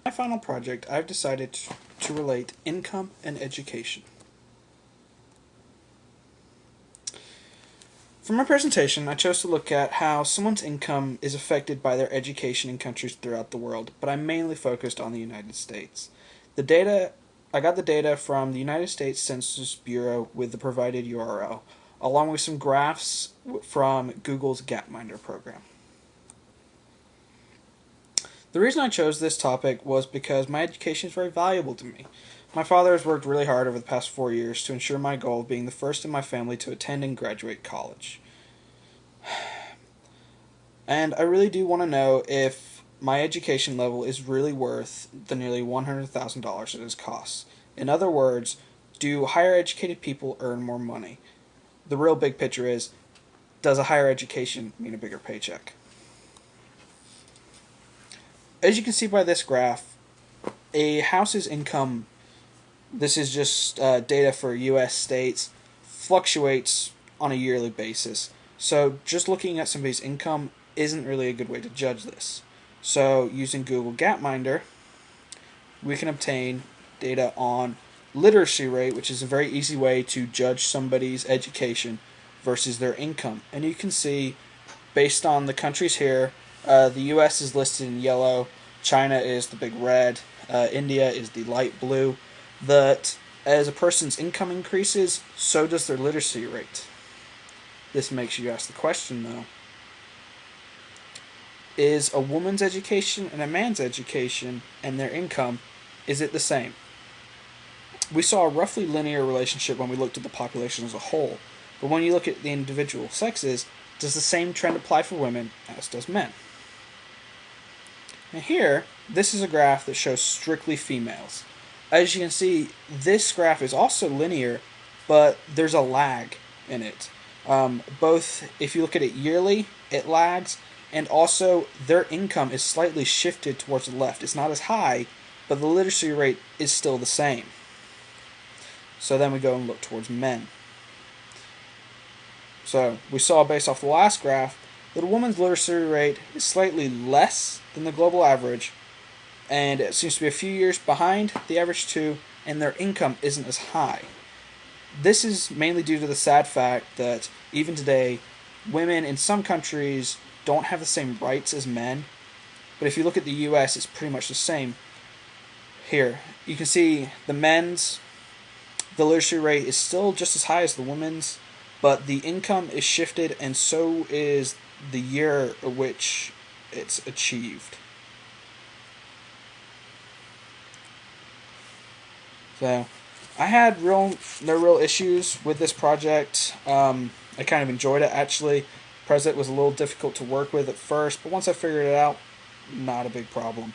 My final project, I've decided to relate income and education. For my presentation, I chose to look at how someone's income is affected by their education in countries throughout the world, but I mainly focused on the United States. I got the data from the United States Census Bureau with the provided URL, along with some graphs from Google's Gapminder program. The reason I chose this topic was because my education is very valuable to me. My father has worked really hard over the past 4 years to ensure my goal of being the first in my family to attend and graduate college. And I really do want to know if my education level is really worth the nearly $100,000 it has cost. In other words, do higher educated people earn more money? The real big picture is, does a higher education mean a bigger paycheck? As you can see by this graph, a house's income, this is just data for US states, fluctuates on a yearly basis. So just looking at somebody's income isn't really a good way to judge this. So using Google Gapminder, we can obtain data on literacy rate, which is a very easy way to judge somebody's education versus their income. And you can see, based on the countries here, the US is listed in yellow, China is the big red, India is the light blue, that as a person's income increases, so does their literacy rate. This makes you ask the question, though, is a woman's education and a man's education and their income, is it the same? We saw a roughly linear relationship when we looked at the population as a whole, but when you look at the individual sexes, does the same trend apply for women as does men? And here, this is a graph that shows strictly females. As you can see, this graph is also linear, but there's a lag in it. Both, if you look at it yearly, it lags, and also their income is slightly shifted towards the left. It's not as high, but the literacy rate is still the same. So then we go and look towards men. So we saw, based off the last graph, that a woman's literacy rate is slightly less than the global average, and it seems to be a few years behind the average too, and their income isn't as high. This is mainly due to the sad fact that even today, women in some countries don't have the same rights as men, but if you look at the US, it's pretty much the same. Here, you can see the literacy rate is still just as high as the women's, but the income is shifted, and so is the year at which it's achieved. So, I had no real issues with this project. I kind of enjoyed it, actually. Preset was a little difficult to work with at first, but once I figured it out, not a big problem.